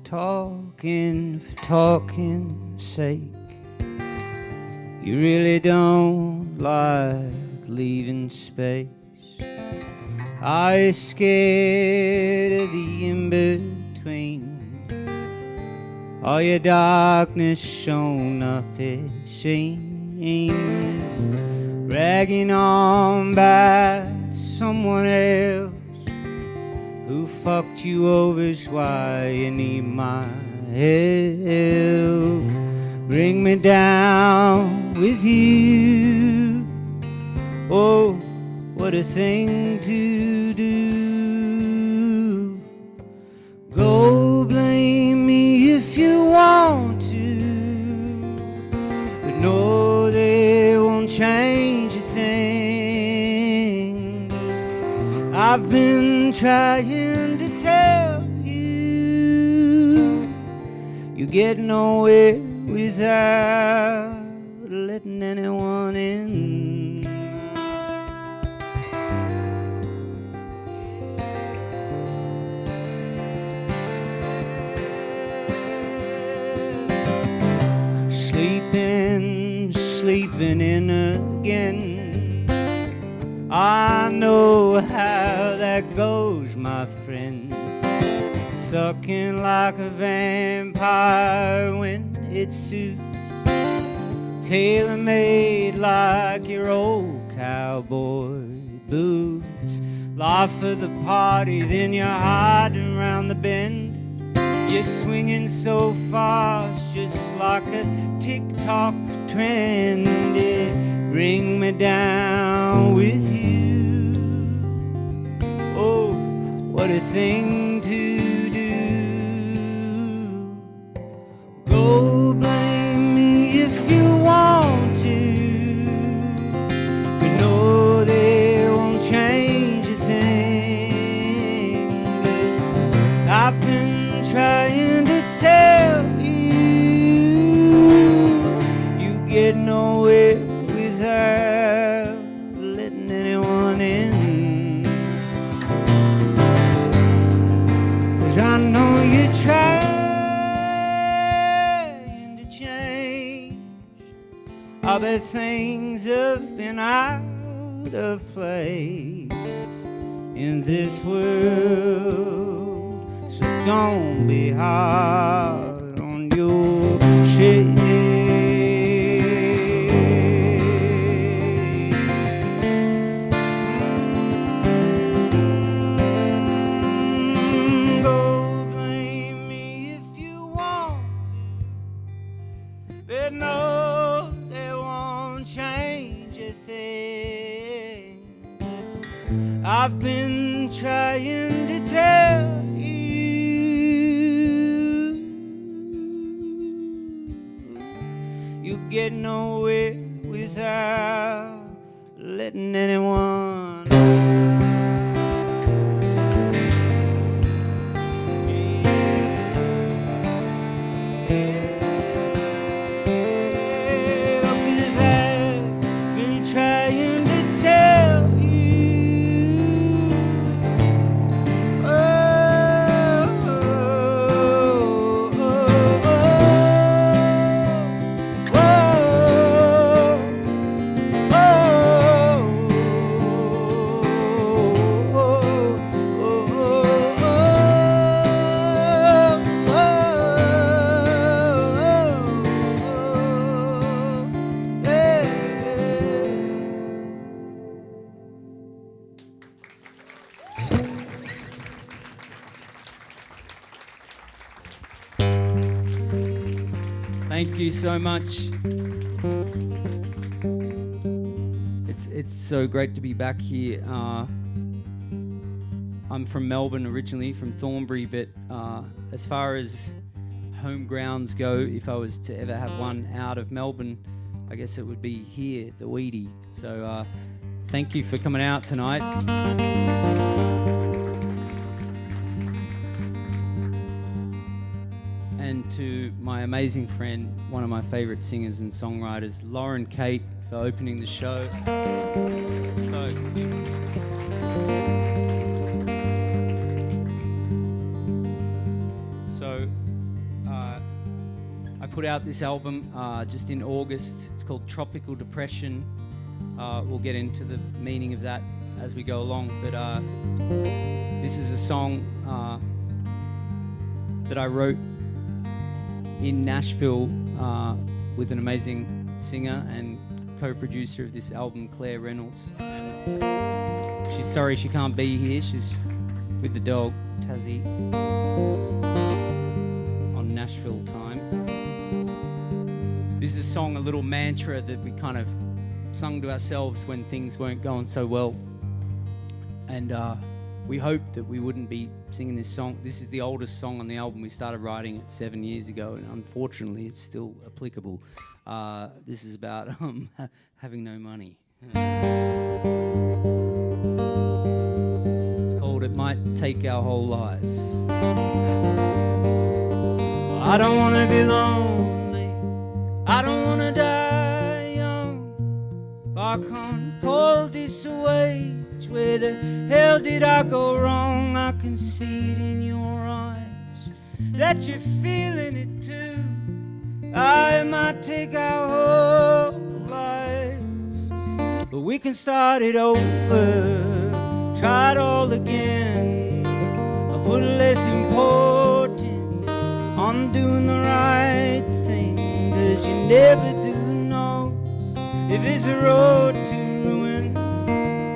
Talking for talking's sake, you really don't like leaving space. Are you scared of the in-between? All your darkness shown up, it seems, ragging on by someone else who fucked you over is why you need my help. Bring me down with you. Oh, what a thing to do. Go blame me if you want to, but no, they won't change a thing. 'Cause I've been trying to tell you, you get nowhere without letting anyone in. Sleeping in again. I know how that goes, my friends. Sucking like a vampire when it suits, tailor-made like your old cowboy boots. Life of the party, then you're hiding around the bend. You're swinging so fast, just like a TikTok trend. Yeah, bring me down with you. Oh, what a thing to do. Go blame me if you want to, but no, they won't change a thing. 'Cause I've been trying to tell you, you get nowhere without letting anyone in. 'Cause I know you're trying to change. I bet things have been out of place in this world, so don't be hard on yourself. Go blame me if you want to, but no, they won't change a thing. I've been trying to tell you get nowhere without letting anyone. Because I've been trying to tell you. Thank you so much. It's so great to be back here. I'm from Melbourne originally, from Thornbury, but as far as home grounds go, if I was to ever have one out of Melbourne, I guess it would be here, the Wheatie. So thank you for coming out tonight. And to my amazing friend, one of my favourite singers and songwriters, Lauren Kate, for opening the show. I put out this album just in August. It's called Tropical Depression. We'll get into the meaning of that as we go along, but this is a song that I wrote in Nashville with an amazing singer and co-producer of this album, Claire Reynolds. And she's sorry she can't be here. She's with the dog, Tazzy, on Nashville time. This is a song, a little mantra that we kind of sung to ourselves when things weren't going so well. And we hoped that we wouldn't be singing this song. This is the oldest song on the album. We started writing it 7 years ago, and unfortunately it's still applicable. This is about having no money. It's called It Might Take Our Whole Lives. I don't want to be lonely. I don't want to die young. I can't call this a wage. Where the hell did I go wrong? I can see it in your eyes that you're feeling it too. I might take our whole lives, but we can start it over, try it all again. I'll put less importance on doing the right thing, 'cause you never do know if it's a road to ruin.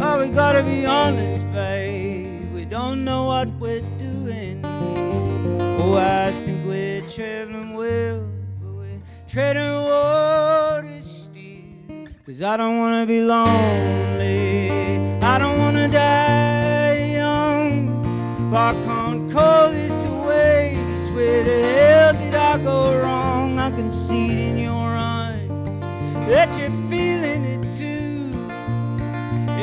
Oh, we gotta be honest, babe, we don't know what we're doing. Oh, I think we're traveling well, but we're treading water still. 'Cause I don't wanna be lonely, I don't wanna die young, but I can't call this a wage. Where the hell did I go wrong? I can see it in your eyes that you're feeling it too.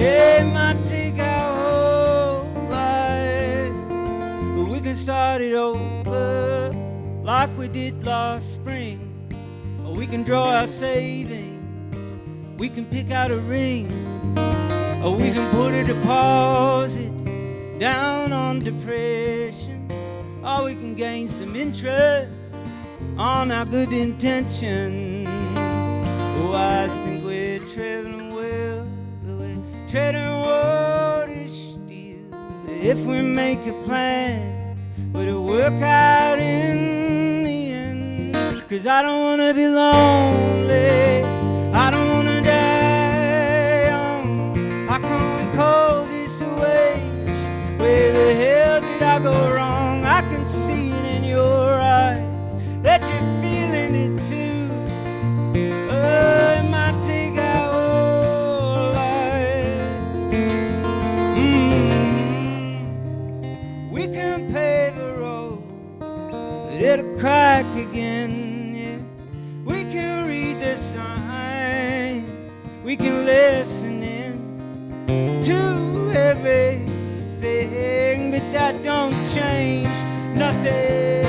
It might take our whole lives, but we can start it over like we did last spring. Or we can draw our savings, we can pick out a ring, or we can put a deposit down on depression, or we can gain some interest on our good intentions. Oh, I think we're traveling well, but we're treading water still. If we make a plan, but it'll work out in the end. 'Cause I don't wanna be lonely, I don't wanna die young. I can't call this a wage. Where the hell did I go wrong? I can see it in your eyes that you're feeling it too. Oh, it might take our whole lives. We can pave a road, but it'll crack again, yeah. We can read the signs, we can listen in to everything, but that don't change nothing.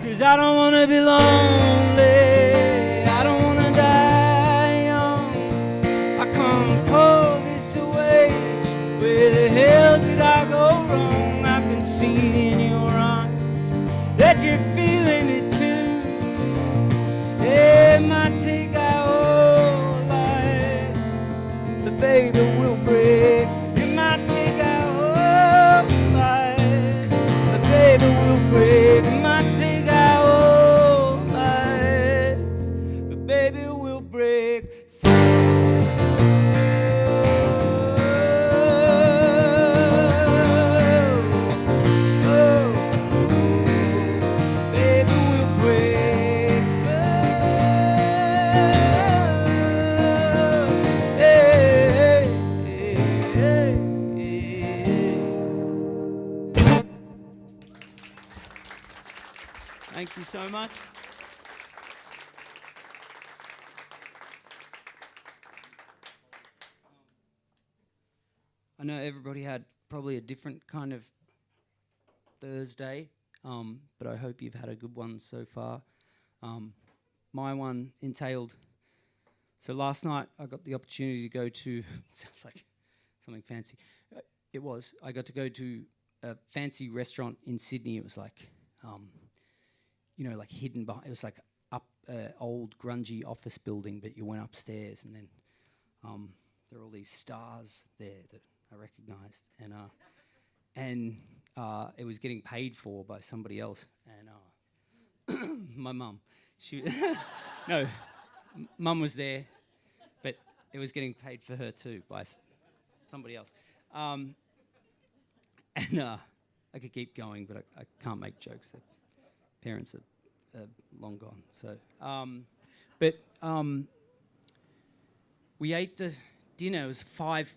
'Cause I don't wanna be lonely, I don't wanna die young. I can't call this a wage. Where the hell did I go wrong? I can see it in your eyes that you're feeling it too. It might take our whole lives, but baby we'll break. It might take our whole lives, but baby we'll break. It might take our whole lives, but baby we'll break through. Baby we'll break through. Hey, hey, hey, hey. Thank you so much. I know everybody had probably a different kind of Thursday. but I hope you've had a good one so far. My one entailed, so last night I got the opportunity to go to, sounds like something fancy. I got to go to a fancy restaurant in Sydney. It was like, like hidden behind, it was like up old grungy office building, but you went upstairs and then there were all these stars there that I recognised, and it was getting paid for by somebody else, and my mum, mum was there, but it was getting paid for her too by somebody else, and I could keep going, but I can't make jokes. Their parents are long gone, so but we ate the dinner. It was five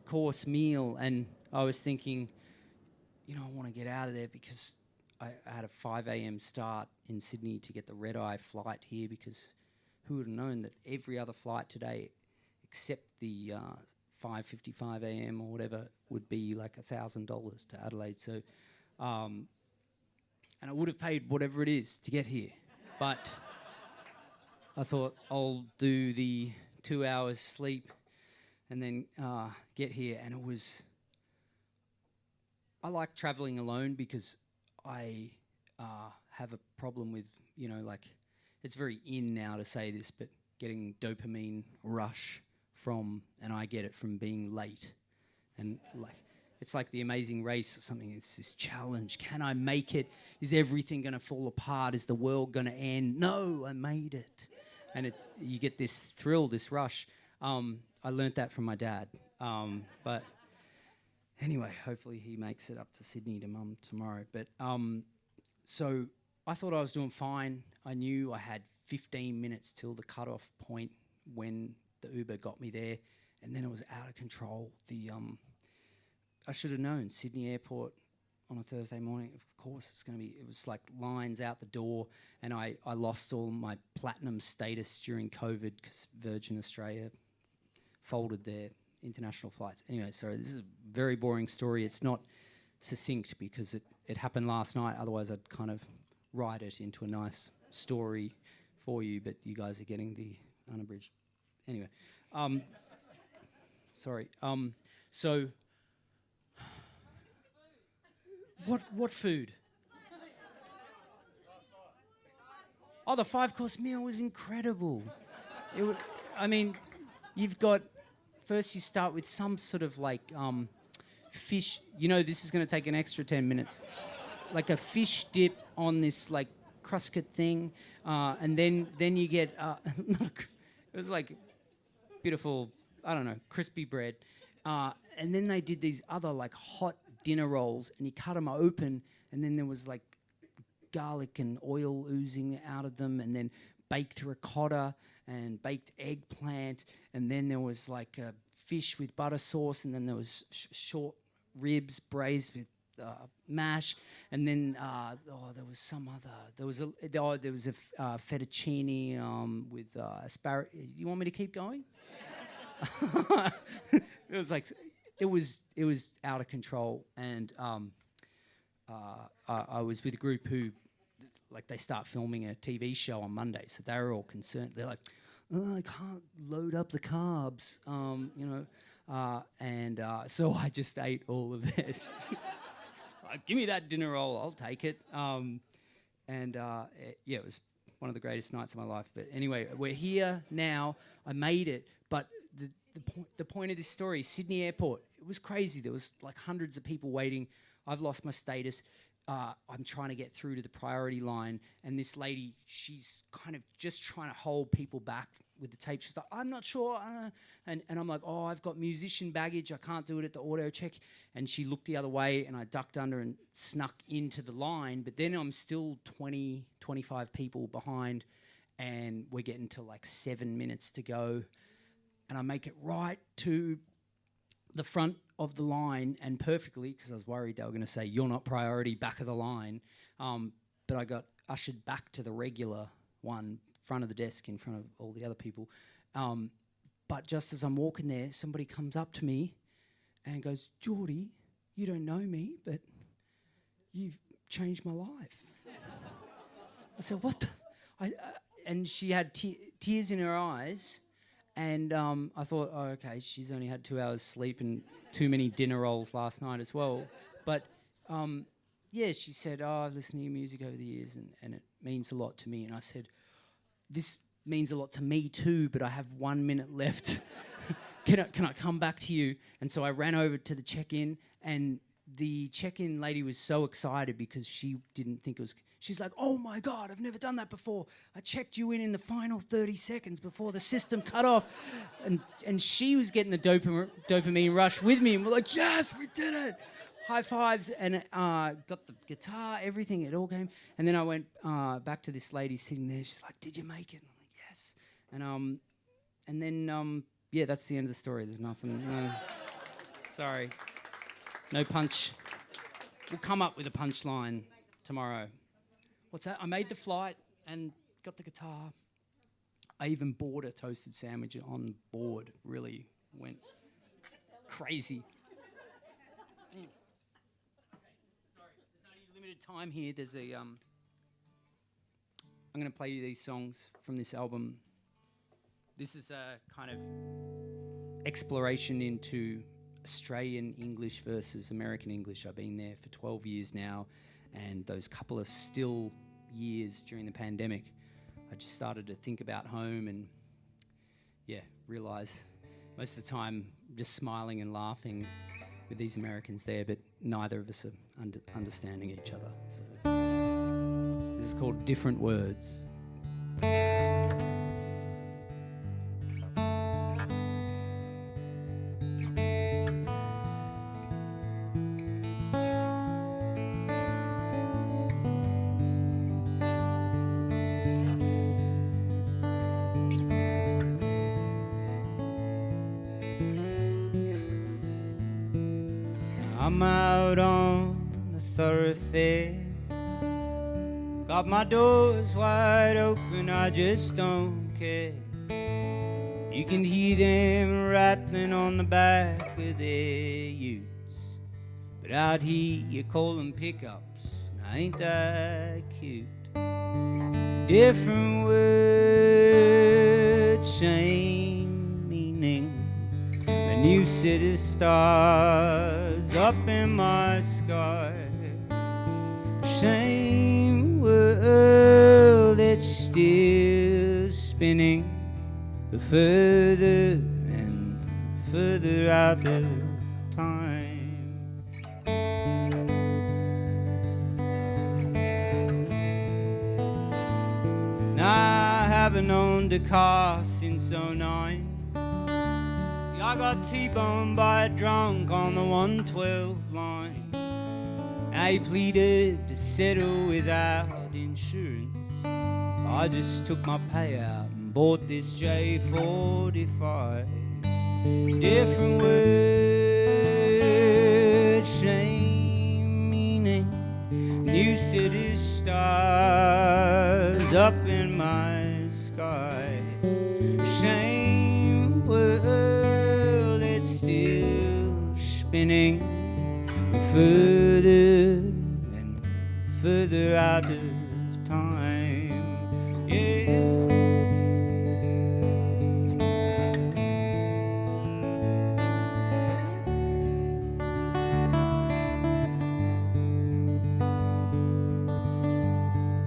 course meal, and I was thinking, I want to get out of there because I had a 5 a.m. start in Sydney to get the red-eye flight here, because who would have known that every other flight today except the 5:55 a.m. or whatever would be like $1,000 to Adelaide. So, and I would have paid whatever it is to get here, but I thought I'll do the 2 hours sleep and then get here. And I like traveling alone because I have a problem with, it's very in now to say this, but getting dopamine rush and I get it from being late. And it's like The Amazing Race or something. It's this challenge. Can I make it? Is everything going to fall apart? Is the world going to end? No, I made it. And you get this thrill, this rush. I learnt that from my dad. But anyway, hopefully he makes it up to Sydney to Mum tomorrow. But so I thought I was doing fine. I knew I had 15 minutes till the cutoff point when the Uber got me there, and then it was out of control. I should have known, Sydney Airport on a Thursday morning, of course it was like lines out the door, and I lost all my platinum status during COVID because Virgin Australia folded their international flights. Anyway, sorry, this is a very boring story. It's not succinct because it happened last night, otherwise I'd kind of write it into a nice story for you, but you guys are getting the unabridged. Anyway, sorry. So, what food? Oh, the 5-course meal was incredible. You've got, first you start with some sort of fish. This is going to take an extra 10 minutes. Like a fish dip on this crusket thing, and then you get it was like beautiful, I don't know, crispy bread, and then they did these other hot dinner rolls, and you cut them open, and then there was garlic and oil oozing out of them, and then baked ricotta and baked eggplant, and then there was a fish with butter sauce, and then there was short ribs braised with mash, and then there was some other. There was a fettuccine with asparagus. You want me to keep going? It was out of control, and I was with a group who they start filming a TV show on Monday, so they were all concerned. They're like, "Oh, I can't load up the carbs," so I just ate all of this. Give me that dinner roll, I'll take it. It was one of the greatest nights of my life. But anyway, we're here now. I made it. But the point of this story, Sydney Airport, it was crazy. There was hundreds of people waiting. I've lost my status. I'm trying to get through to the priority line, and this lady, she's kind of just trying to hold people back with the tape. She's like, "I'm not sure," and I'm like, "Oh, I've got musician baggage. I can't do it at the auto check." And she looked the other way, and I ducked under and snuck into the line. But then I'm still 20, 25 people behind, and we're getting to 7 minutes to go, and I make it right to the front of the line, and perfectly, because I was worried they were going to say, "You're not priority, back of the line." But I got ushered back to the regular one, front of the desk in front of all the other people. But just as I'm walking there, somebody comes up to me and goes, "Jordie, you don't know me, but you've changed my life. I said, what? And she had tears in her eyes, and I thought, oh, okay, she's only had 2 hours sleep and too many dinner rolls last night as well. But yeah, she said, oh, I've listened to your music over the years, and it means a lot to me. And I said, this means a lot to me too, but I have 1 minute left. Can I come back to you? And so I ran over to the check-in, and the check-in lady was so excited because she didn't think it was... She's like, oh my God, I've never done that before. I checked you in the final 30 seconds before the system cut off. And she was getting the dopamine rush with me, and we're like, yes, we did it. High fives, and got the guitar, everything, it all came. And then I went back to this lady sitting there. She's like, did you make it? I'm like, yes. And then, yeah, that's the end of the story. There's nothing. Sorry. No punch. We'll come up with a punchline tomorrow. What's that? I made the flight and got the guitar. I even bought a toasted sandwich on board. Really went crazy. Okay, sorry. There's only limited time here. There's a... I'm going to play you these songs from this album. This is a kind of exploration into Australian English versus American English. I've been there for 12 years now, and those couple of still years during the pandemic, I just started to think about home and, yeah, realise most of the time just smiling and laughing with these Americans there, but neither of us are understanding each other. So this is called Different Words. I'm out on the thoroughfare, got my doors wide open, I just don't care. You can hear them rattling on the back of their utes, but out here you call them pickups, now ain't that cute? Different words, same meaning. A new set of stars up in my sky. Same world that's still spinning, but further and further out of time. And I haven't owned a car since '09. I got T-boned by a drunk on the 112 line. I pleaded to settle without insurance. I just took my payout and bought this J45. Different words, same meaning. New city stars up in my sky. Same words, still spinning, further and further out of time. Yeah.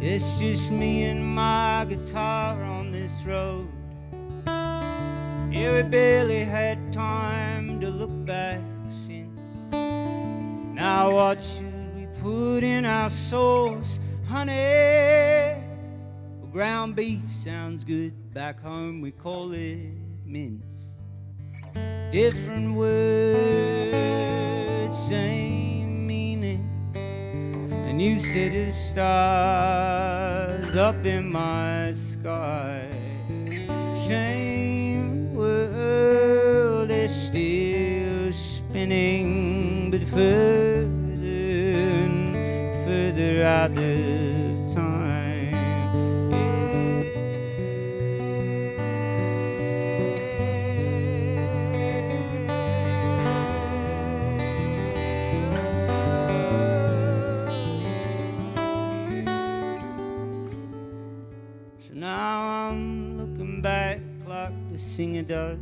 It's just me and my guitar on this road. Yeah, we barely had time to look back since. Now what should we put in our sauce, honey? Well, ground beef sounds good. Back home we call it mince. Different words, same meaning. A new set of stars up in my sky. Same world is still spinning, but further and further out of time. Now I'm looking back like the singer does,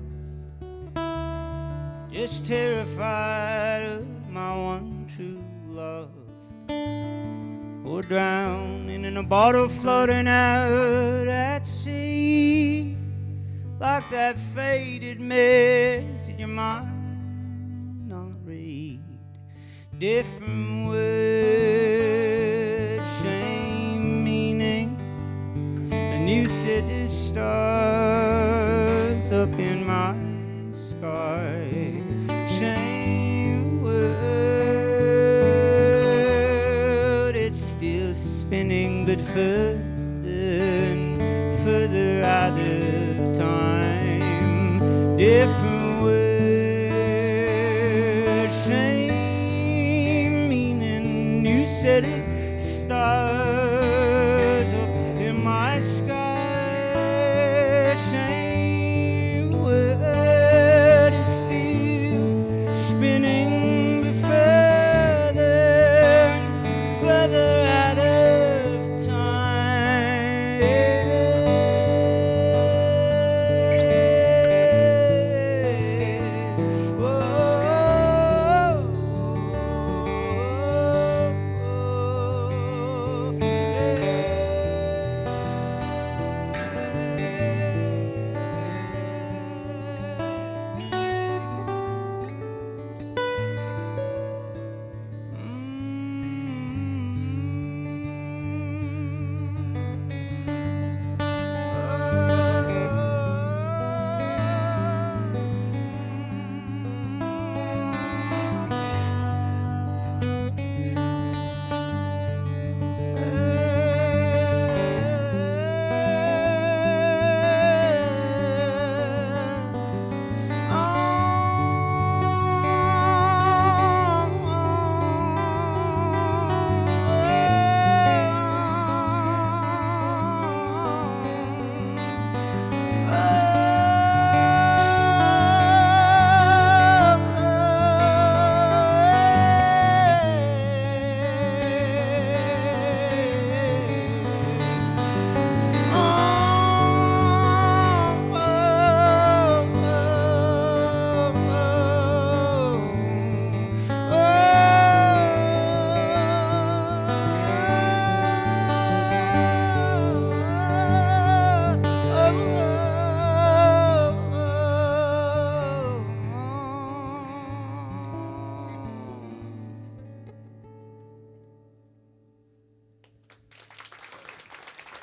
just terrified of my one true love, or drowning in a bottle floating out at sea, like that faded message you might not read. Different words, same meaning, and you said the stars up in my sky. Same word, it's still spinning, but further and further out of time. Different words, same meaning. You said it, stars up in my sky. Same word, it's still spinning, but further and further out of time.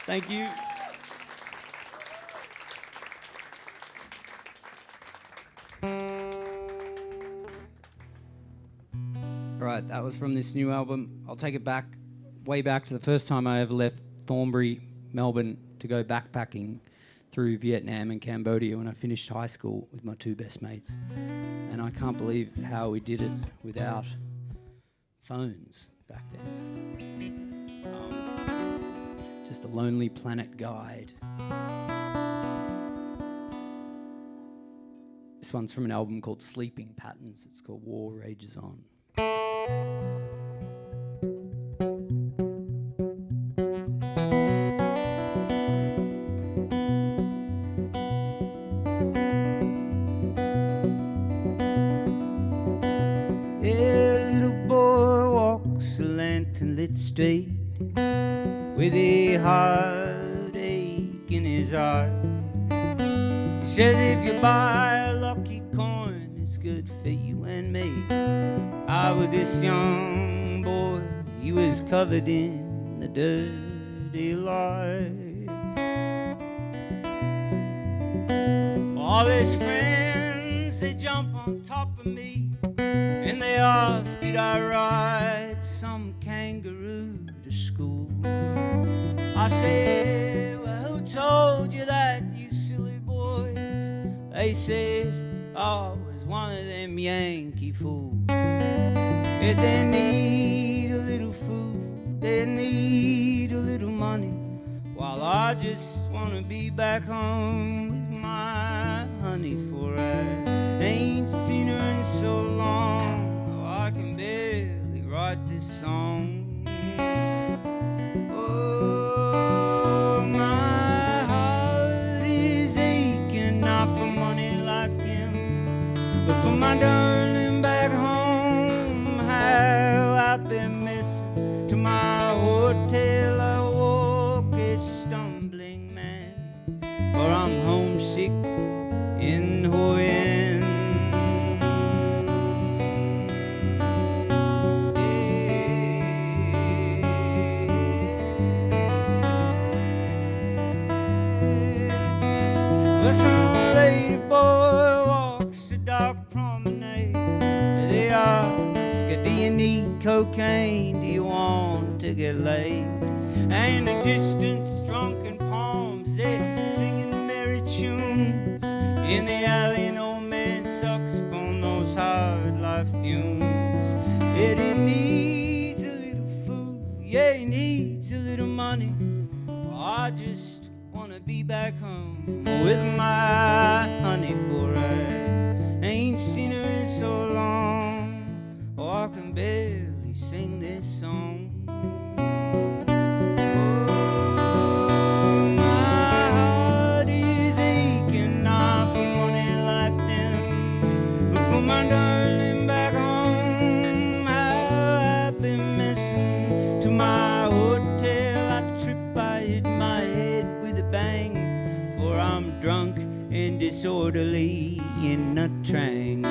Thank you. All right, that was from this new album. I'll take it back, way back to the first time I ever left Thornbury, Melbourne, to go backpacking through Vietnam and Cambodia when I finished high school with my two best mates. And I can't believe how we did it without phones back then. Just a Lonely Planet guide. This one's from an album called Sleeping Patterns. It's called War Rages On. Yeah, little boy walks a lantern lit street with a heartache in his heart. He says if you buy a lucky coin, it's good for you and me. I was this young boy, he was covered in the dirty light. All his friends, they jump on top of me and they ask, did I ride some kangaroo to school? I said, well, who told you that, you silly boys? They said, I was one of them Yankee fools. If they need a little food, they need a little money, while I just want to be back home with my honey. For I ain't seen her in so long, oh, I can barely write this song. Oh, my for I'm homesick in Hawaiian. Well, some lady boy walks a dark promenade. They ask, do you need cocaine? Do you want to get laid? And in the distance, drunken palms, they're singing merry tunes. In the alley, an old man sucks upon those hard life fumes. Yeah, he needs a little food, yeah, he needs a little money. I just wanna be back home with my honey, for I ain't seen her in so long. Oh, I can barely sing this song. Oh, my heart is aching not for money like them, but for my darling back home. How I've been missing to my hotel at the trip I hit my head with a bang, for I'm drunk and disorderly in a trang.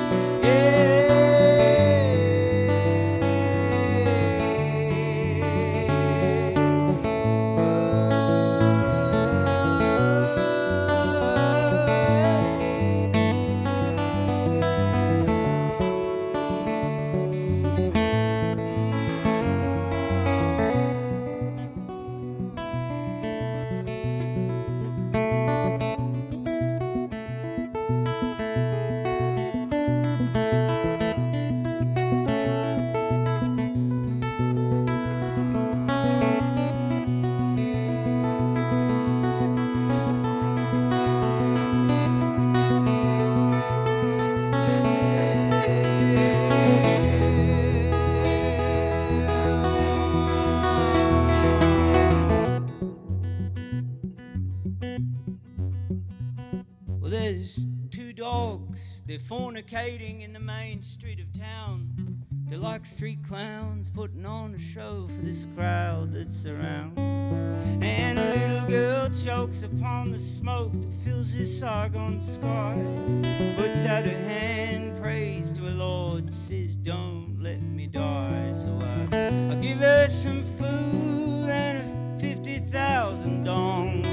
Well, there's two dogs, they're fornicating in the main street of town. They're like street clowns putting on a show for this crowd that surrounds. And a little girl chokes upon the smoke that fills this Sargon sky, puts out her hand, prays to her Lord, says, don't let me die. So I give her some food and a 50,000 dong.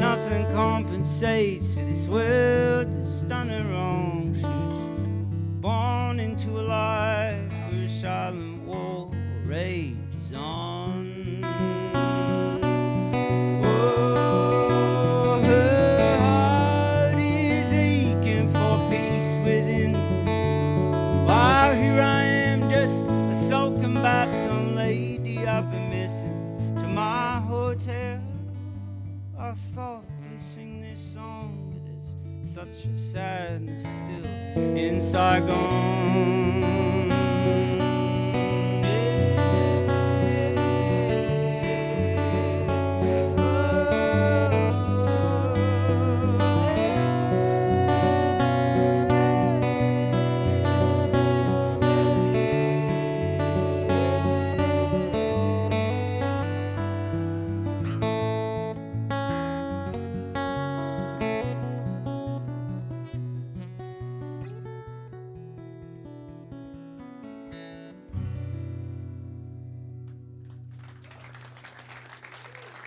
Nothing compensates for this world that's done her wrong. She was born into a life where silent war rages on. Oh, her heart is aching for peace within, while here I am just sulking about some lady I've been missing to my hotel. I softly sing this song, but there's such a sadness still in Saigon.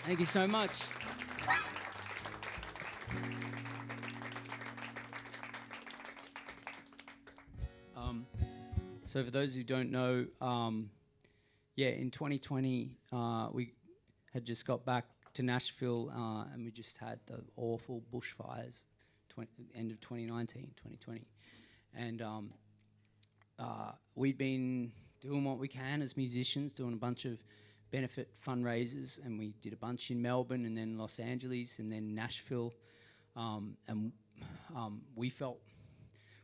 Thank you so much. So for those who don't know, in 2020, we had just got back to Nashville and we just had the awful bushfires, end of 2019, 2020. And we'd been doing what we can as musicians, doing a bunch of benefit fundraisers, and we did a bunch in Melbourne and then Los Angeles and then Nashville, and we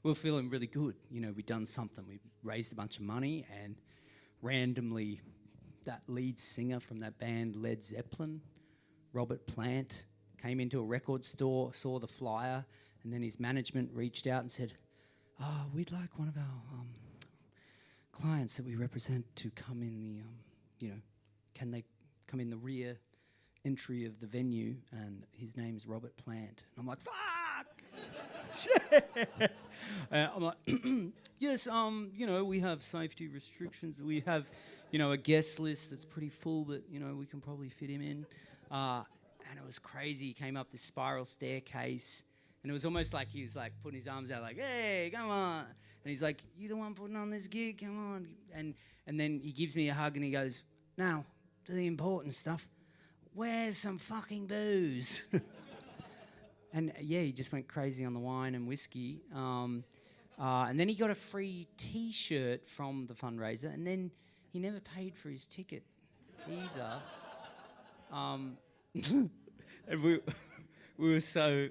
were feeling really good. You know, we'd done something. We raised a bunch of money, and randomly that lead singer from that band Led Zeppelin, Robert Plant, came into a record store, saw the flyer, and then his management reached out and said, we'd like one of our clients that we represent to come in the, can they come in the rear entry of the venue, and his name's Robert Plant. And I'm like, fuck! I'm like, yes, we have safety restrictions. We have, a guest list that's pretty full, but, we can probably fit him in. And it was crazy. He came up this spiral staircase, and it was almost like he was like putting his arms out like, hey, come on. And he's like, you the one putting on this gig, come on. And then he gives me a hug and he goes, now, to the important stuff, where's some fucking booze? And he just went crazy on the wine and whiskey. And then he got a free T-shirt from the fundraiser, and then he never paid for his ticket either. And we were so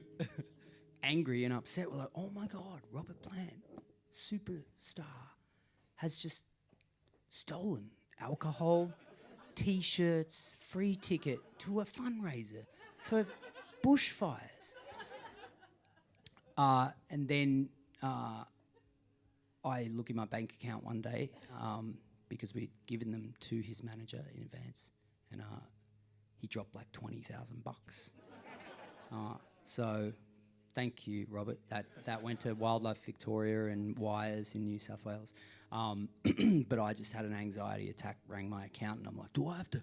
angry and upset. We're like, oh my God, Robert Plant, superstar, has just stolen alcohol, T-shirts, free ticket to a fundraiser for bushfires. And then I look in my bank account one day because we'd given them to his manager in advance, and he dropped like $20,000. So thank you, Robert. That went to WheatLive Victoria and Wires in New South Wales. But I just had an anxiety attack, rang my accountant. I'm like, do I have to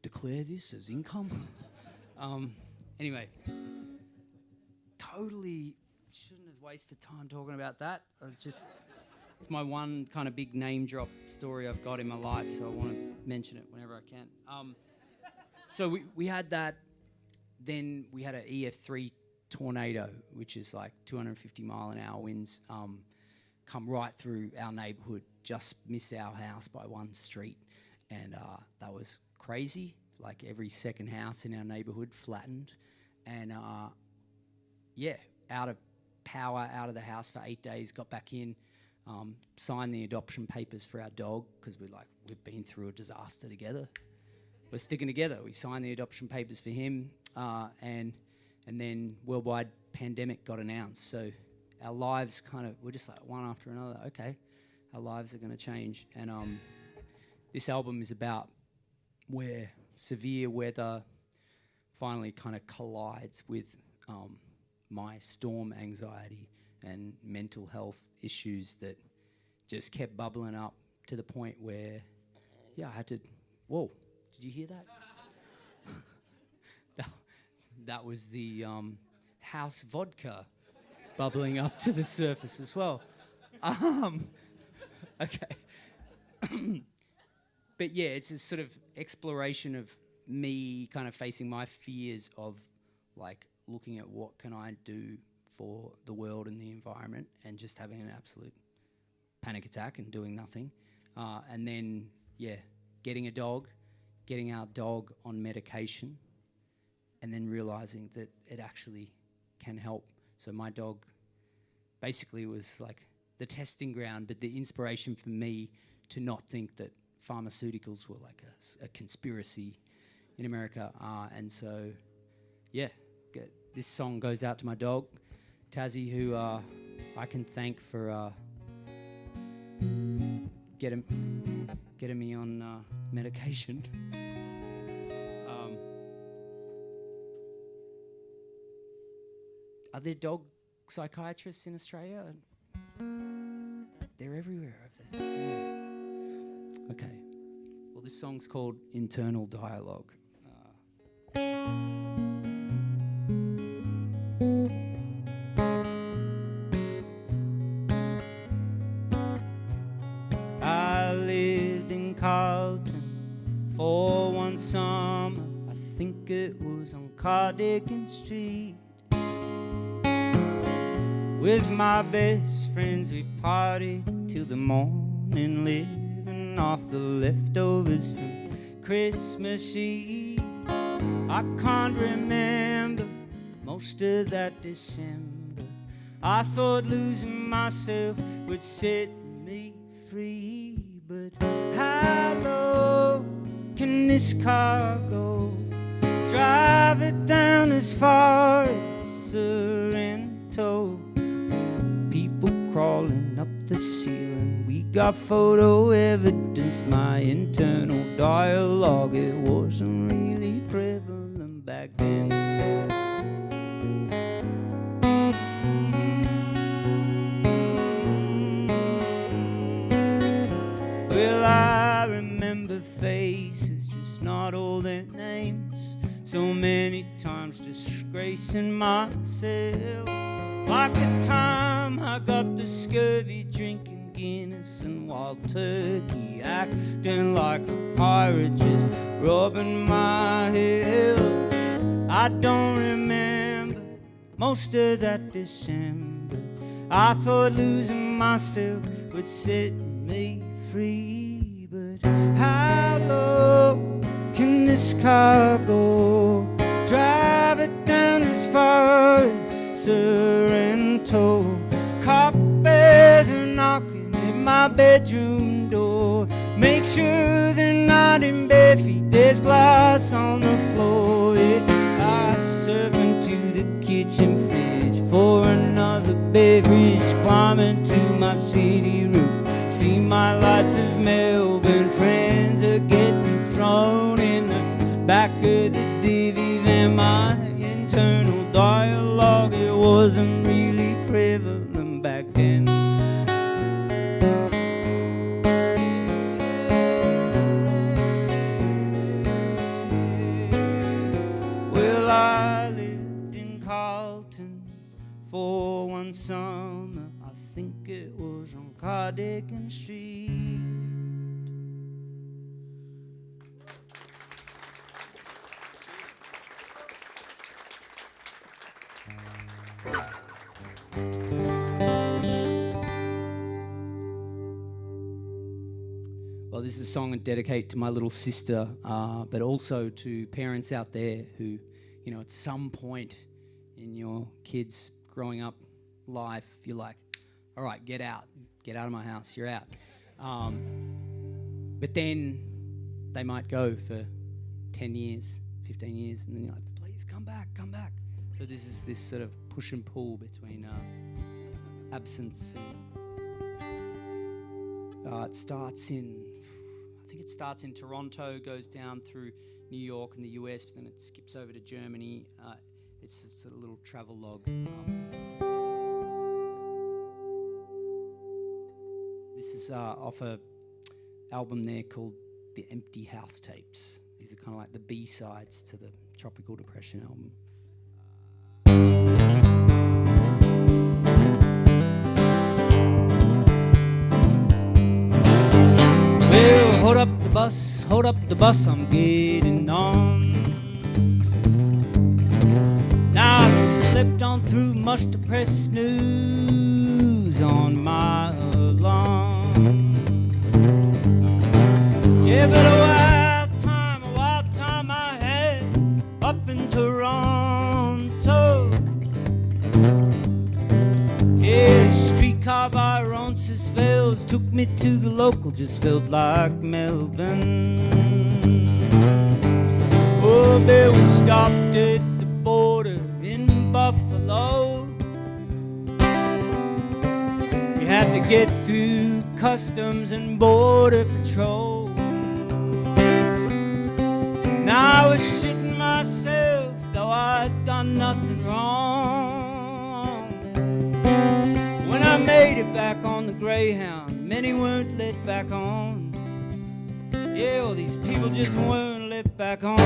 declare this as income? Anyway, totally shouldn't have wasted time talking about that. It's my one kind of big name drop story I've got in my life, so I want to mention it whenever I can. So we had that. Then we had an EF3 tornado, which is like 250 mile an hour winds, come right through our neighbourhood, just miss our house by one street. And that was crazy. Like every second house in our neighbourhood flattened. And out of power, out of the house for 8 days, got back in, signed the adoption papers for our dog, because we've been through a disaster together. We're sticking together. We signed the adoption papers for him, and then worldwide pandemic got announced. So our lives we're just like one after another. Okay, our lives are going to change. And this album is about where severe weather finally kind of collides with my storm anxiety and mental health issues that just kept bubbling up to the point where, I had to, whoa. Did you hear that? that was the house vodka bubbling up to the surface as well. Okay. But it's a sort of exploration of me kind of facing my fears of looking at what can I do for the world and the environment, and just having an absolute panic attack and doing nothing. And then, getting a dog, getting our dog on medication, and then realising that it actually can help. So my dog basically was like the testing ground, but the inspiration for me to not think that pharmaceuticals were like a conspiracy in America. And so, this song goes out to my dog, Tazzy, who I can thank for getting me on medication. Are there dog psychiatrists in Australia? They're everywhere over there. Yeah. Okay. Well, this song's called Internal Dialogue. I lived in Carlton for one summer. I think it was on Cardigan Street. With my best friends we partied till the morning, living off the leftovers from Christmas Eve. I can't remember most of that December. I thought losing myself would set me free. But how low can this car go? Drive it down as far as Sorrento. People crawling up the ceiling. We got photo evidence. My internal dialogue, it wasn't really prevalent. back then. Well, I remember faces, just not all their names. So many times disgracing myself. Like the time I got the scurvy, drinking Guinness and wild turkey, acting like a pirate, just robbing my health. I don't remember most of that December. I thought losing myself would set me free, but how low can this car go? Drive it down as far as Sorrento. Coppers are knocking at my bedroom door. Make sure they're not in bare feet. There's glass on the floor. Yeah, I serve into the kitchen fridge for another beverage. Climbing to my city roof, see my lights of Melbourne friends are getting thrown in the back of the divvy van. My internal dialogue, it wasn't really prevalent back then. Well, I lived in Carlton for one summer. I think it was on Cardigan Street. Well, this is a song I dedicate to my little sister, but also to parents out there who, you know, at some point in your kids' growing up life, you're like, all right, get out of my house, you're out. But then they might go for 10 years, 15 years, and then you're like, please come back. So this is this sort of push and pull between absence and it starts in Toronto, goes down through New York and the US, but then it skips over to Germany. It's just a little travel log. This is off a album there called The Empty House Tapes. These are kind of like the B-sides to the Tropical Depression album. Well, hold up the bus, I'm getting on. Now I slipped on through much depressed snooze on my lawn. Yeah, but a wild time I had up in Toronto. Yeah, streetcar by Roncesvalles took me to the local, just felt like Melbourne. Oh, there we stopped at the border in Buffalo. We had to get through customs and border patrol. Now I was shitting myself, though I'd done nothing wrong. When I made it back on the Greyhound, many weren't let back on. Yeah, all these people just weren't let back on.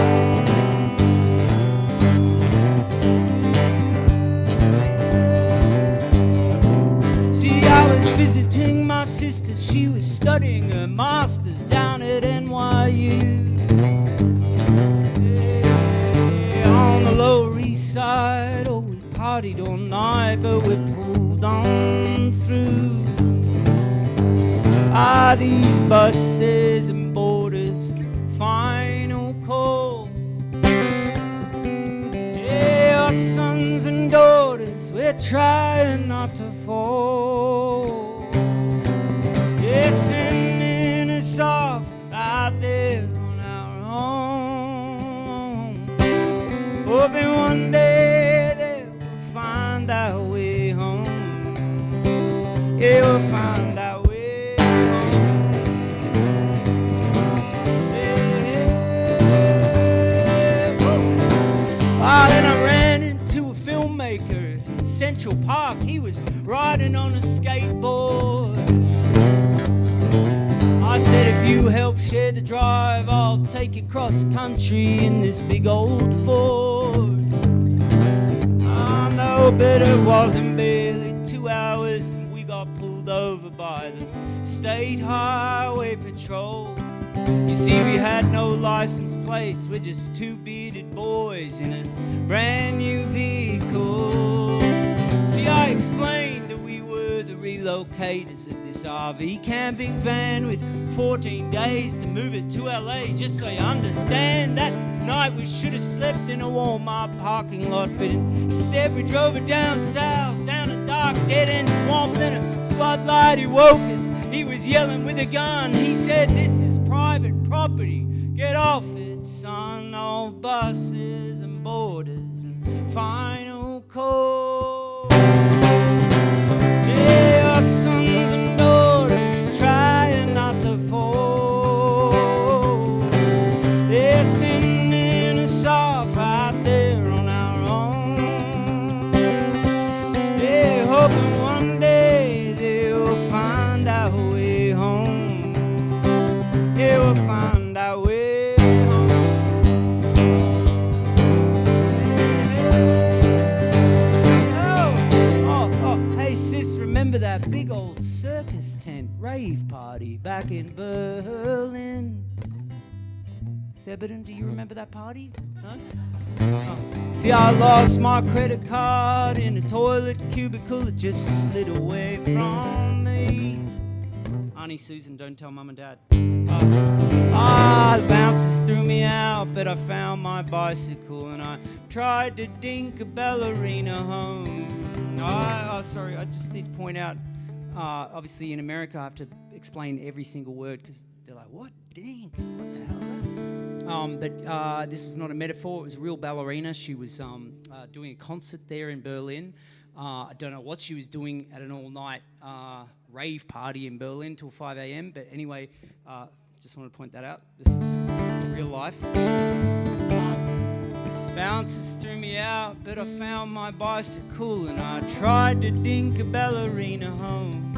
See, I was visiting my sister, she was studying her master's down at NYU. Yeah, on the Lower East Side, oh, we partied all night, but we pulled on through. Ah, these buses and borders, final calls. Yeah, our sons and daughters, we're trying not to fall. Yeah, sending us off out there on our own, hoping one day that we'll find our way home. Yeah, we'll find our way. Then I ran into a filmmaker in Central Park. He was riding on a skateboard. I said, if you help share the drive, I'll take you cross country in this big old Ford. I know, but it wasn't barely 2 hours, and we got pulled over by the State Highway Patrol. You see, we had no license plates, we're just two bearded boys in a brand new vehicle. See, I explained that we were the relocators of this RV camping van with 14 days to move it to LA, just so you understand. That night we should have slept in a Walmart parking lot, but instead we drove it down south, down a dark dead-end swamp, then a floodlight. He woke us, he was yelling with a gun. He said, this is private property, get off it, son. All buses and borders and final call. Yeah, our sons and daughters trying not to fall. They're sending us off out there on our own. They're hoping one day they'll find our way home. Yeah, we'll find our way home. Oh, hey sis, remember that big old circus tent rave party back in Berlin? Sebastian, do you remember that party? No? Oh. See, I lost my credit card in a toilet cubicle. It just slid away from me. Auntie Susan, don't tell Mum and Dad. The bouncers threw me out, but I found my bicycle and I tried to dink a ballerina home. Sorry, I just need to point out, obviously in America I have to explain every single word because they're like, what? Dink? What the hell is that? But this was not a metaphor, it was a real ballerina. She was doing a concert there in Berlin. I don't know what she was doing at an all-night rave party in Berlin till 5 a.m. But anyway, just want to point that out. This is real life. Bouncers threw me out, but I found my bicycle and I tried to dink a ballerina home.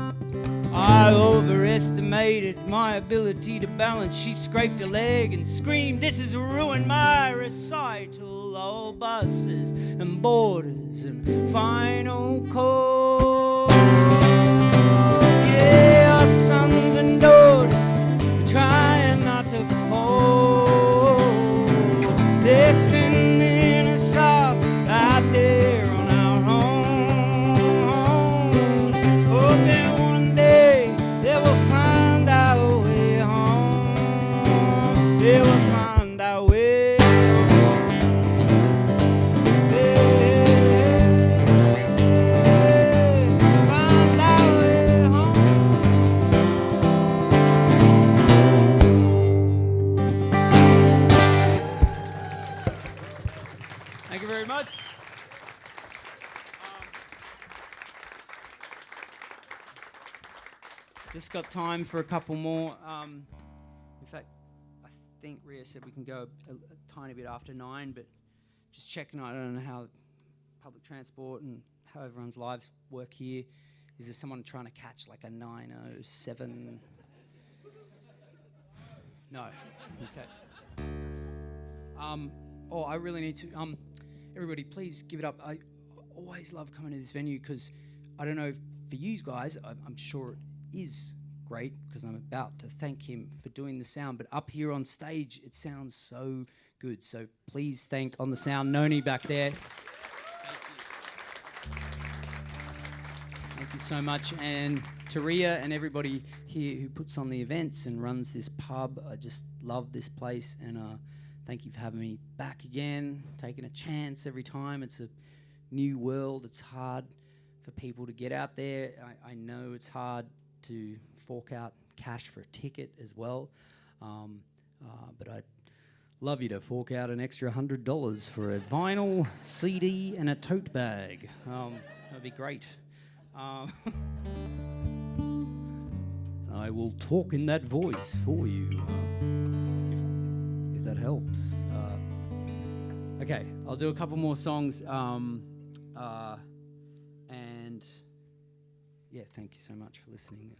I overestimated my ability to balance. She scraped a leg and screamed, this has ruined my recital. All buses and borders and final call. Yeah, our sons and daughters are trying not to fall. They're sending us off out there on our own, hoping one day they will find our way home. They will find our way home. Find our way home. Thank you very much. Just got time for a couple more. In fact, I think Rhea said we can go a tiny bit after 9, but just checking. I don't know how public transport and how everyone's lives work here. Is there someone trying to catch like a 9:07? No. Okay. I really need to. Everybody, please give it up. I always love coming to this venue because I don't know for you guys. I'm sure it is great because I'm about to thank him for doing the sound. But up here on stage, it sounds so good. So please thank on the sound Noni back there. Thank you so much, and to Rhea and everybody here who puts on the events and runs this pub. I just love this place, and thank you for having me back again, taking a chance every time. It's a new world. It's hard for people to get out there. I know it's hard to fork out cash for a ticket as well, but I'd love you to fork out an extra $100 for a vinyl CD and a tote bag. That'd be great. I will talk in that voice for you, if that helps. Okay, I'll do a couple more songs. And yeah, thank you so much for listening.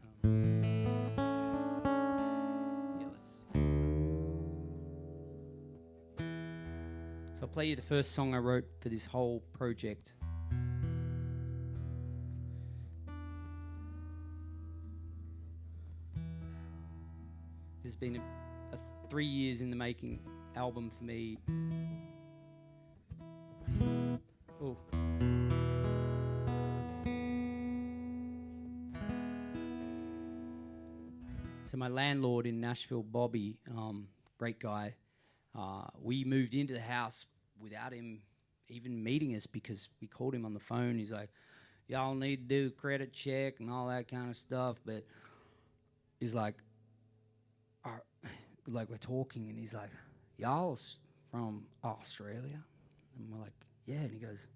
So I'll play you the first song I wrote for this whole project. This has been a 3 years in the making album for me. Oh. So my landlord in Nashville, Bobby, great guy, we moved into the house without him even meeting us because we called him on the phone. He's like, y'all need to do credit check and all that kind of stuff. But he's like, we're talking and he's like, y'all from Australia? And we're like, yeah. And he goes,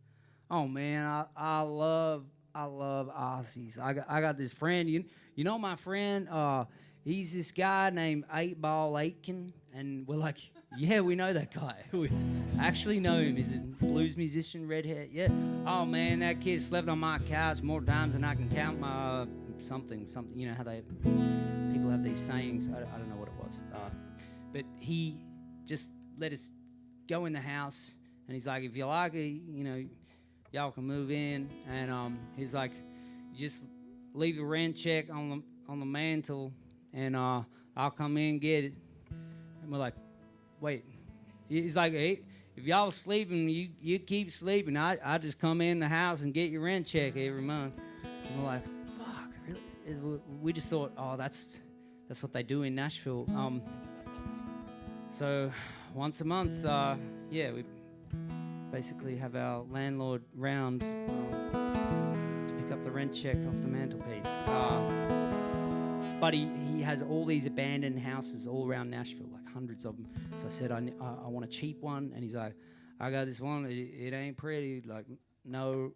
oh man, I love Aussies. I got this friend. You know my friend? He's this guy named 8-Ball Aitken. And we're like, yeah, we know that guy. We actually know him. He's a blues musician, redhead. Yeah. Oh man, that kid slept on my couch more times than I can count my something. You know how people have these sayings. I don't know what it was. But he just let us go in the house. And he's like, if you like it, y'all can move in. And he's like, just leave the rent check on the mantle, and I'll come in and get it. And we're like, wait. He's like, hey, if y'all sleeping, you keep sleeping. I just come in the house and get your rent check every month. And we're like, fuck, really? We just thought, oh, that's what they do in Nashville. So once a month, we basically have our landlord round to pick up the rent check off the mantelpiece. But he has all these abandoned houses all around Nashville, like hundreds of them. So I said, I want a cheap one. And he's like, I got this one. It ain't pretty. Like, no.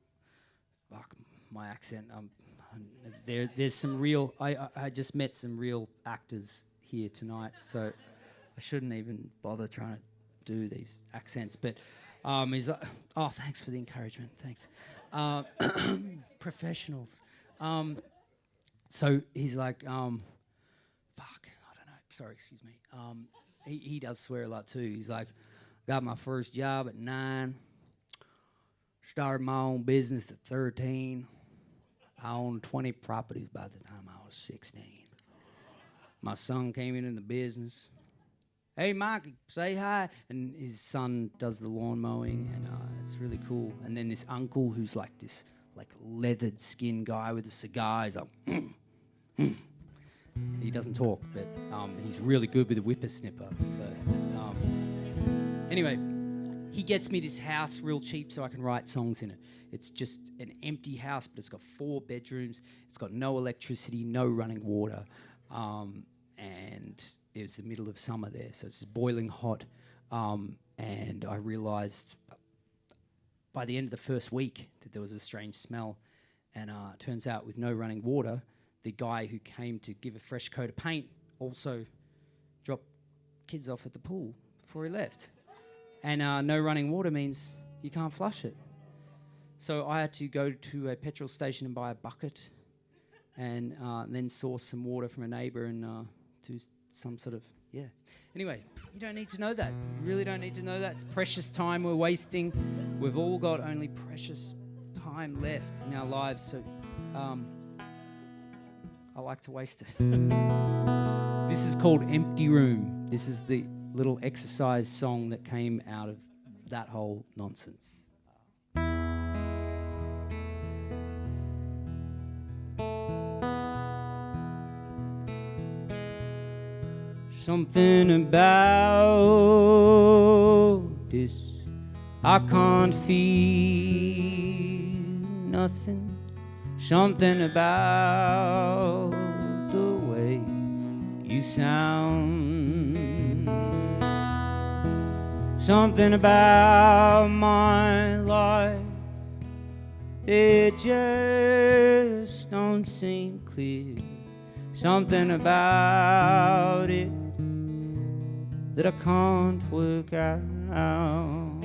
Fuck, my accent. There's some real... I just met some real actors here tonight. So I shouldn't even bother trying to do these accents. But he's like, oh, thanks for the encouragement. Thanks. Professionals. So he's like, fuck, I don't know. Sorry, excuse me. He does swear a lot too. He's like, got my first job at 9, started my own business at 13. I owned 20 properties by the time I was 16. My son came in the business. Hey, Mike, say hi. And his son does the lawn mowing, and it's really cool. And then this uncle who's like this leathered skin guy with a cigar. He's like, He doesn't talk, but he's really good with a whippersnipper. So anyway, he gets me this house real cheap so I can write songs in it. It's just an empty house, but it's got 4 bedrooms. It's got no electricity, no running water, and it was the middle of summer there, so it's boiling hot. And I realised by the end of the first week that there was a strange smell. And it turns out with no running water, the guy who came to give a fresh coat of paint also dropped kids off at the pool before he left. And no running water means you can't flush it. So I had to go to a petrol station and buy a bucket and then source some water from a neighbour and do some sort of, yeah. Anyway, you don't need to know that. You really don't need to know that. It's precious time we're wasting. We've all got only precious time left in our lives, so I like to waste it. This is called Empty Room. This is the little exercise song that came out of that whole nonsense. Something about this, I can't feel nothing. Something about the way you sound. Something about my life, it just don't seem clear. Something about it that I can't work out.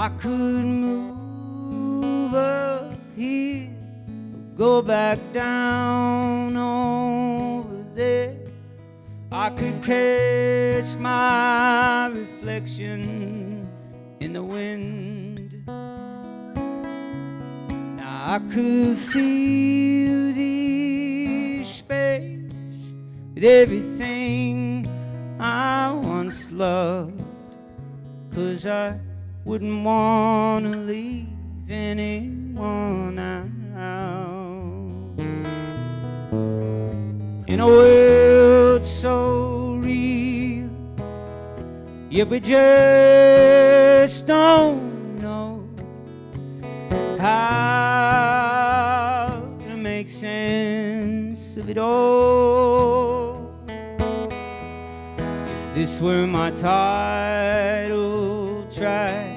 I could move up here, go back down over there. I could catch my reflection in the wind. Now I could feel the space with everything I once loved, 'cause I wouldn't wanna leave anyone out. In a world so real, yet we just don't know how to make sense of it all. If this were my title track,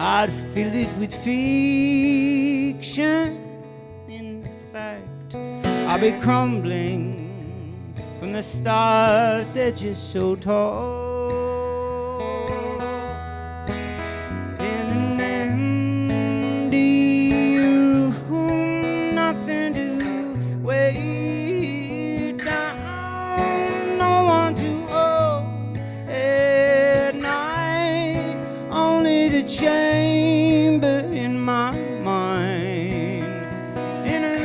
I'd fill it with fiction. In fact, I'll be crumbling from the start. They're just so tall. In an empty room, nothing to weigh down, no one to hold at night, only the chamber in my mind. In an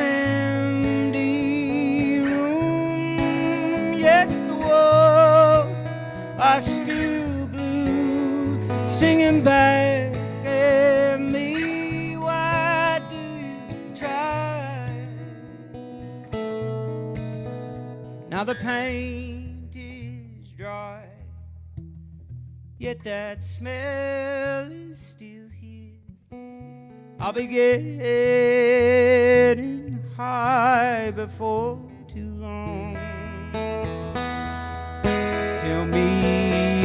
empty room, yes, the walls are still blue, singing back at me. Why do you try? Now the paint is dry, yet that smell is still here. I'll be getting high before too long. Tell me,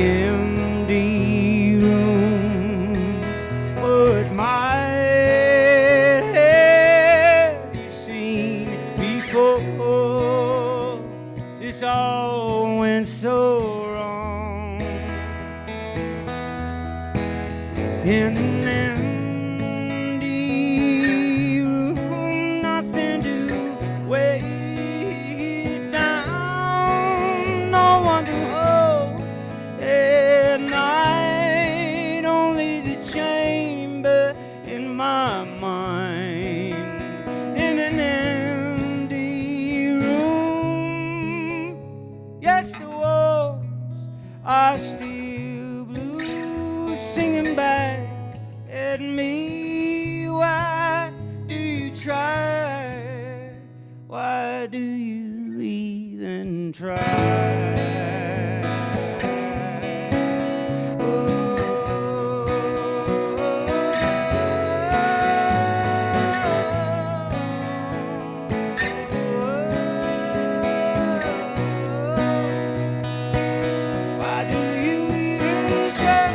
empty room, what might have you seen before this all went so wrong? In an empty room, nothing to weigh it down, no one to hold at night, only the chamber in my mind. In an empty room, yes, the walls are still blue, singing back at me. Why do you try? Why do you even try? Why do you even try?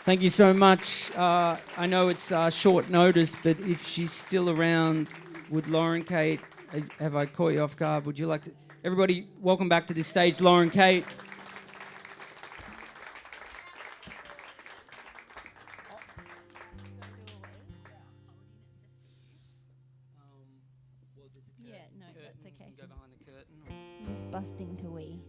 Thank you so much. I know it's short notice, but if she's still around, would Lauren Kate, have I caught you off guard? Would you like to? Everybody, welcome back to this stage, Lauren Kate. Yeah, no, that's okay. Go behind the curtain. It's busting to wee.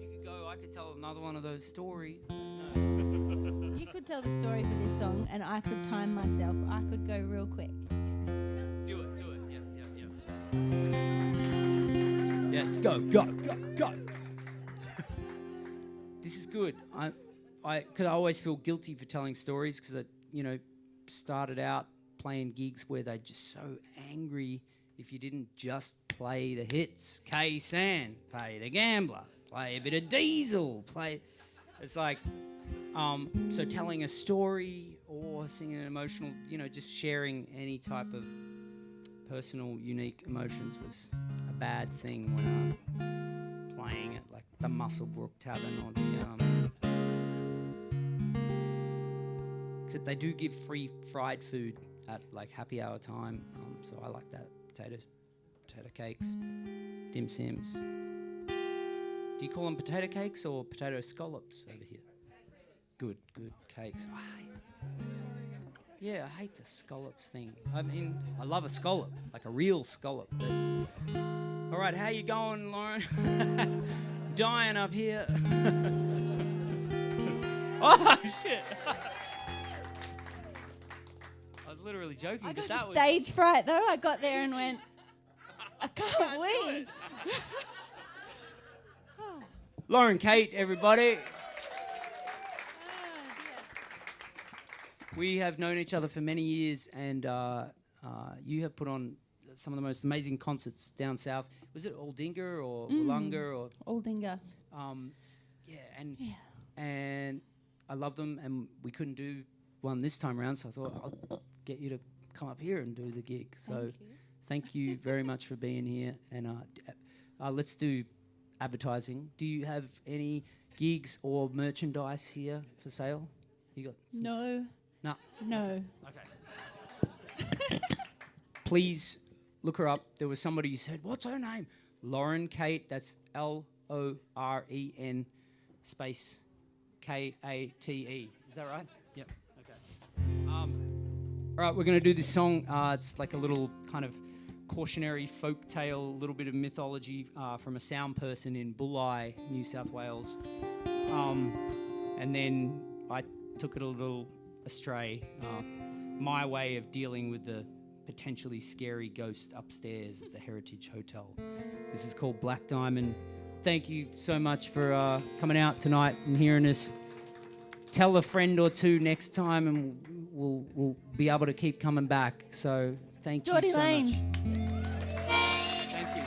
You could go. I could tell another one of those stories. You could tell the story for this song, and I could time myself. I could go real quick. Do it. Yeah. Yes, go. This is good. Cause I always feel guilty for telling stories because I, started out playing gigs where they're just so angry if you didn't just play the hits. K-San, play The Gambler, play a bit of Diesel, It's like, so telling a story or singing an emotional, just sharing any type of personal, unique emotions was a bad thing when playing at like the Musselbrook Tavern or the except they do give free fried food at like happy hour time, so I like that. Potato cakes, dim sims. Do you call them potato cakes or potato scallops over here? Good cakes. I hate the scallops thing. I mean, I love a scallop, like a real scallop. But all right, how you going, Lauren? Dying up here. Oh shit! I was literally joking. I but got that stage fright though. I got there and went, I can't wait. Lauren, Kate, everybody. We have known each other for many years, and you have put on some of the most amazing concerts down south. Was it Aldinga or Wollonga or Aldinga? And I love them, and we couldn't do one this time around, so I thought I'll get you to come up here and do the gig. So thank you very much for being here, and let's do advertising. Do you have any gigs or merchandise here for sale? You got No. Okay. Please look her up. There was somebody who said, "What's her name?" Lauren Kate. That's LOREN space KATE. Is that right? Yep. Okay. All right, we're going to do this song. It's like a little kind of cautionary folk tale, a little bit of mythology from a sound person in Bulli, New South Wales. And then I took it a little astray. My way of dealing with the potentially scary ghost upstairs at the Heritage Hotel. This is called Black Diamond. Thank you so much for coming out tonight and hearing us. Tell a friend or two next time, and we'll be able to keep coming back. So thank you so Lane. much. Thank you.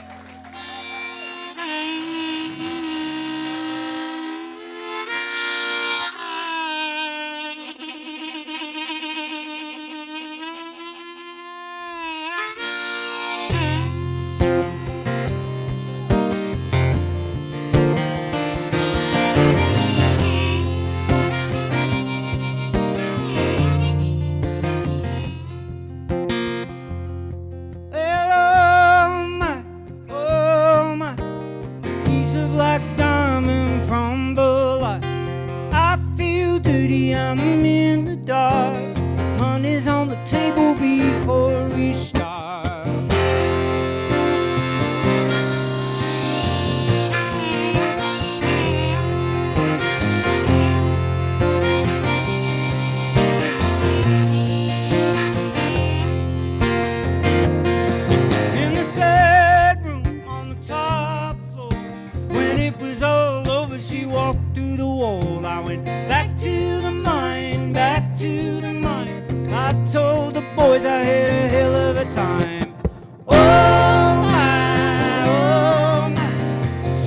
I'm in the dark. Money's on the table before we start. In the third room on the top floor, when it was all over, she walked through the wall. I went back to the mine, back to the mine. I told the boys I had a hell of a time. Oh my,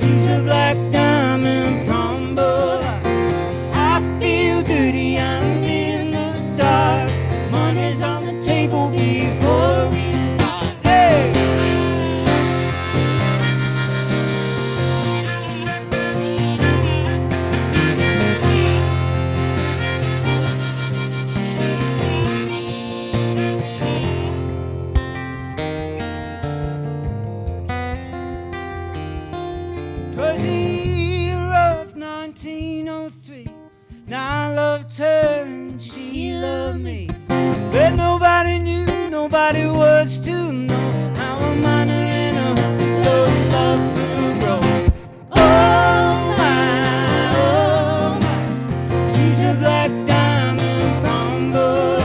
she's a black diamond from Bulli. I feel dirty, I'm in the dark. Money's on the table before we start. Hey! Twas the year of 1903. Now I loved her and she loved me. But nobody knew, nobody was to know how a miner and a hunter's love could grow. Oh my, she's a black diamond from Bulli.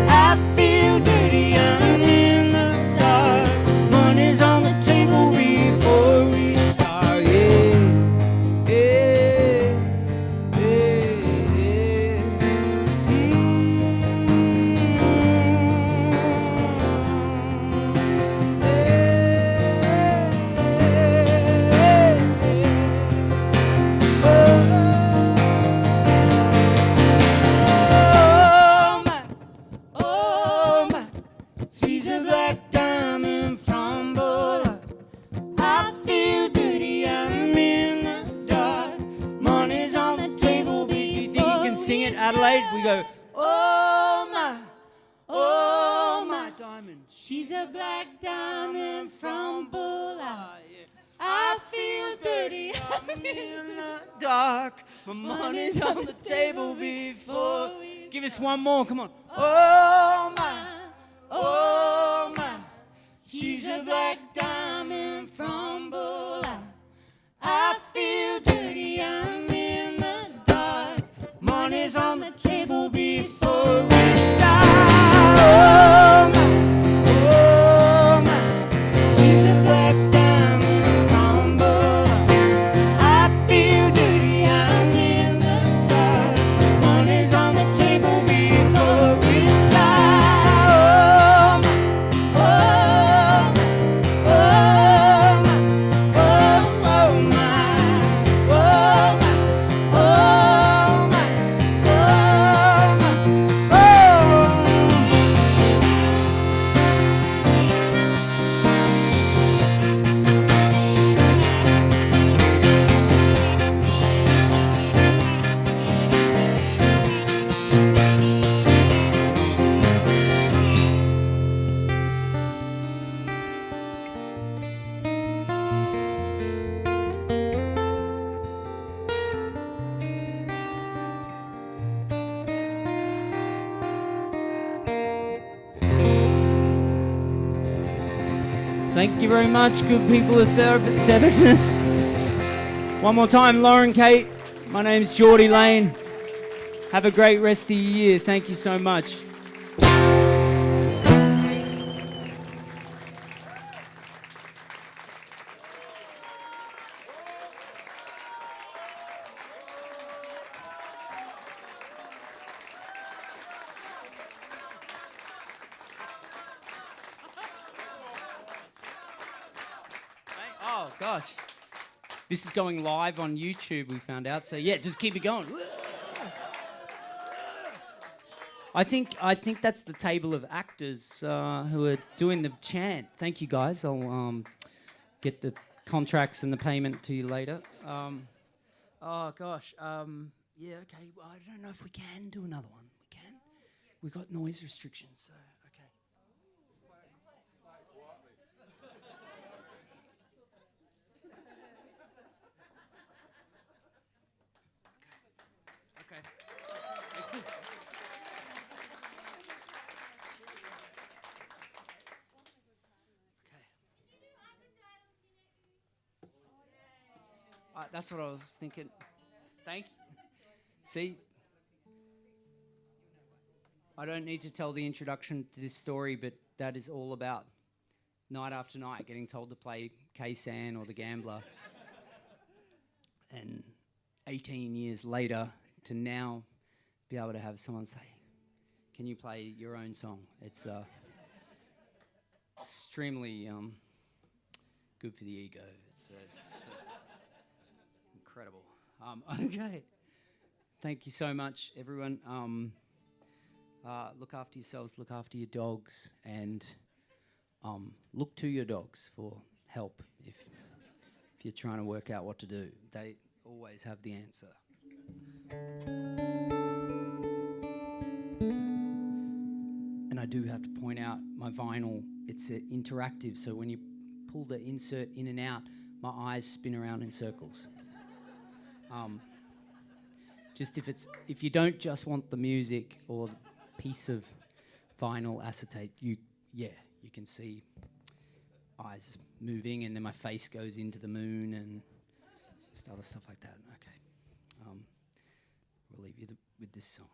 I feel dirty, I'm in the dark. Money's on the table before we start. Yeah, yeah, yeah, yeah. side, we go, oh my diamond. She's a black diamond from Bulla. I feel dirty. I'm in the dark. My money's on the table before. Give us one more, come on. Oh my, She's a black diamond from Bulla. I feel dirty. I'm in the dark. money's on the table before we start. Oh my, She's a black diamond from Bulla. I feel dirty. I'm in the dark. Money's on the table before we start. Oh Thank you very much, good people of Theberton. One more time, Lauren, Kate. My name's Jordie Lane. Have a great rest of your year. Thank you so much. Oh, gosh. This is going live on YouTube, we found out. So, yeah, just keep it going. I think that's the table of actors who are doing the chant. Thank you, guys. I'll get the contracts and the payment to you later. Oh, gosh. Yeah, okay. Well, I don't know if we can do another one. We can? We've got noise restrictions, so, okay. Okay. That's what I was thinking. Thank you. See, I don't need to tell the introduction to this story, but that is all about night after night getting told to play K-San or The Gambler. And 18 years later, to now be able to have someone say, can you play your own song? It's extremely good for the ego. It's incredible. Okay. Thank you so much, everyone. Look after yourselves, look after your dogs, and look to your dogs for help if you're trying to work out what to do. They always have the answer. And I do have to point out my vinyl, it's interactive, so when you pull the insert in and out, my eyes spin around in circles. Just if you don't just want the music or the piece of vinyl acetate, you can see eyes moving, and then my face goes into the moon and just other stuff like that. Okay, we'll leave you with this song.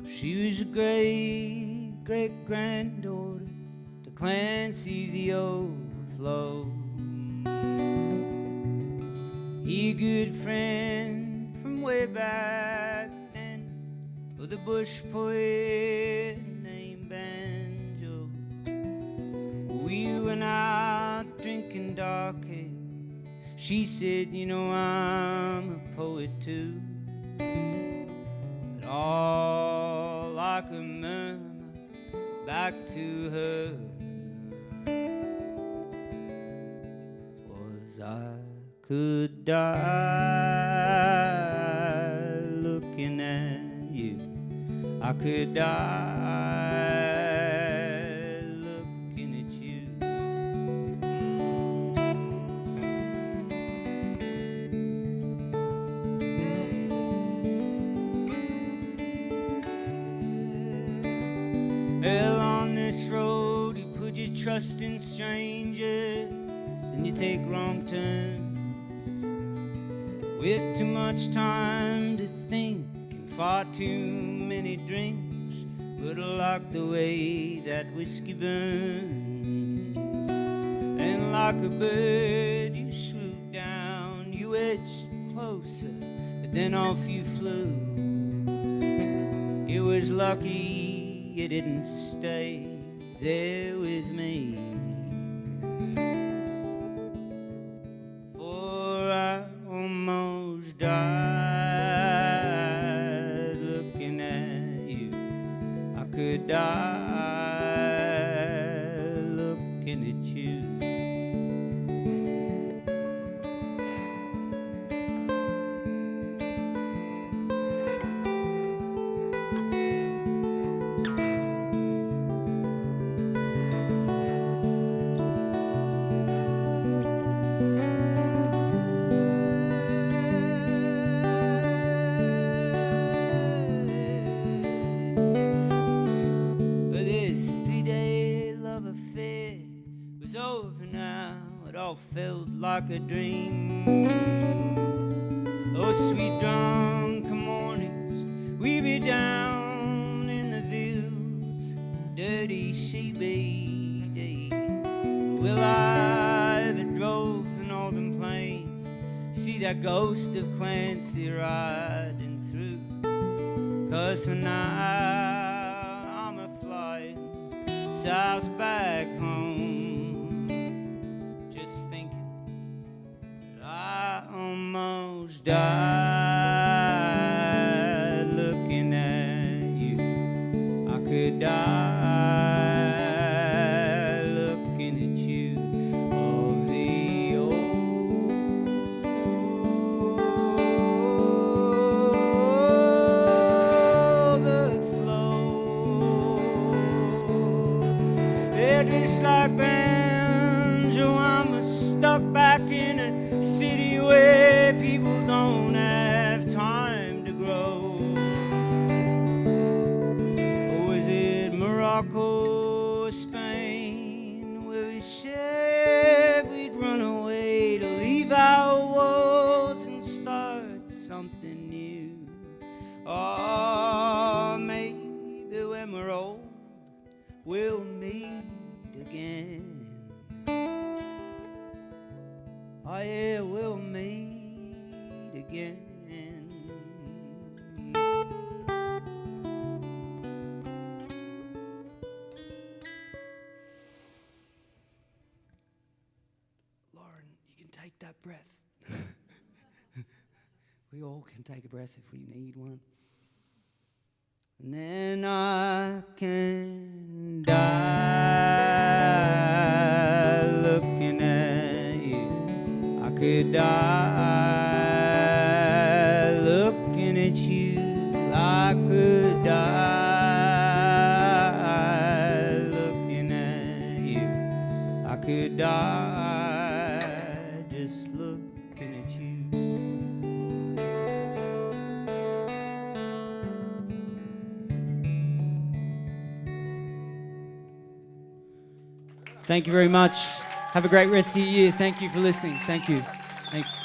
She was a great-great-granddaughter Clancy the overflow. He a good friend from way back then, with a bush poet named Banjo. We went out drinking dark ale. She said, you know, I'm a poet too. But all I could murmur back to her was, I could die looking at you. I could die looking at you. Well, on this road you put your trust in strangers, and you take wrong turns with too much time to think and far too many drinks. But I like the way that whiskey burns, and like a bird you swooped down, you edged closer, but then off you flew. It was lucky you didn't stay there with me, for I almost died looking at you. I could die looking at you. Felt like a dream. Oh, sweet drunk mornings, we be down in the fields, dirty sheepy day. WheatLive it drove the northern plains, see that ghost of Clancy riding through. 'Cause for now I'm a flying south back home, almost died looking at you. I could die looking at you. Of the overflow. Yeah, just like Banjo, I'm stuck back in a city where people don't have time to grow. Or is it Morocco or Spain, where we said we'd run away to leave our walls and start something new? Or maybe when we're old we'll meet again. Oh yeah, we'll meet again. Lauren, you can take that breath. We all can take a breath if we need one. And then I can die looking at you. I could die looking at you. I could die looking at you. I could die just looking at you. Thank you very much. Have a great rest of your year. Thank you for listening. Thank you. Thanks.